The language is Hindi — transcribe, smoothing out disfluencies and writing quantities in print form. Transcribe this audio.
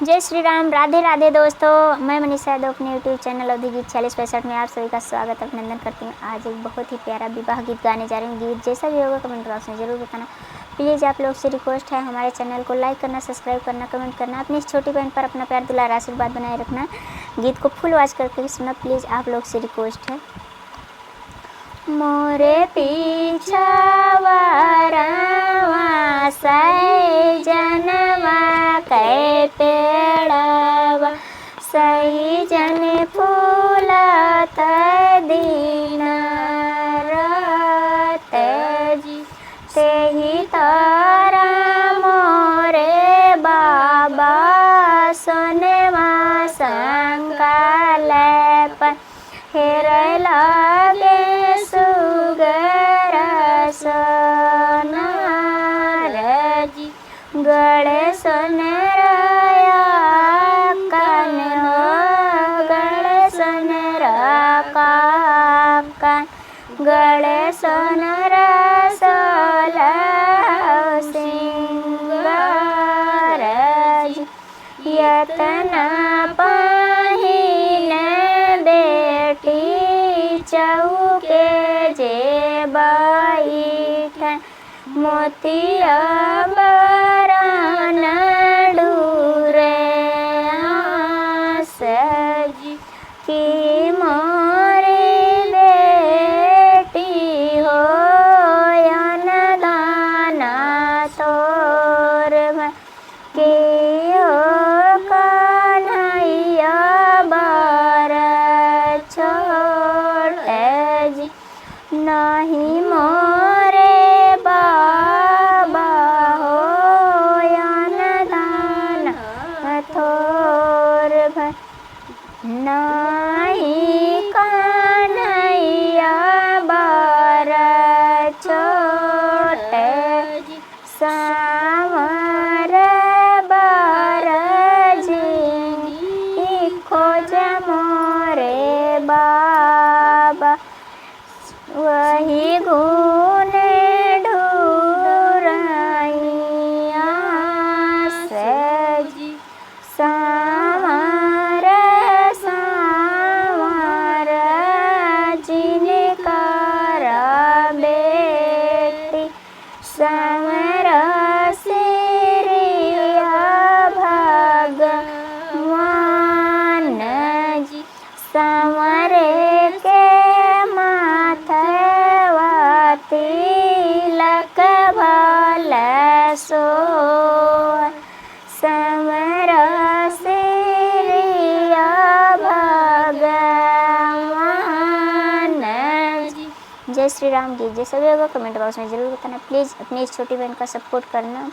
जय श्री राम, राधे राधे दोस्तों। मैं मनीषा यादव अपने यूट्यूब चैनल अवधि गीत 4665 में आप सभी का स्वागत अभिनंदन करती हूँ। आज एक बहुत ही प्यारा विवाह गीत गाने जा रही हूँ। गीत जैसा भी होगा कमेंट बॉक्स में ज़रूर बताना। प्लीज़ आप लोग से रिक्वेस्ट है हमारे चैनल को लाइक करना, सब्सक्राइब करना, कमेंट करना। अपनी इस छोटी बहन पर अपना प्यार दुलार आशीर्वाद बनाए रखना। गीत को फुल वॉच करके सुना, प्लीज़ आप लोग से रिक्वेस्ट है। मोरे पीछावा रावा सही जनवा कै पेड़ावा सही जन फूलत दीन रात जी तेही तारा मोरे बाबा सोनेवा संकाल पर हेर लागे सुगर सोनार जी गले सोनराया कान हो गले सोनरा कान गले सोनरा सोला सिंगार जी यतना चौके जे बैठा मोतिया बरान डूरे सजी की मोरी बेटी हो दाना तोर के हो कन्हैया बार नहीं मोरे बाबा हो दान थोर नहीं कन्हैया बार छोट सावर बार जी खोज मोरे बाबा वही गुने ढूराइया सजी सावर सावर जिनकार बेटी सावर सिरिया भगवान जी सावरे के तिलक भल सो समर सिरिया भगवान जी। जय श्री राम गीत जैसा भी होगा कमेंट बॉक्स में ज़रूर बताना। प्लीज़ अपनी इस छोटी बहन का सपोर्ट करना।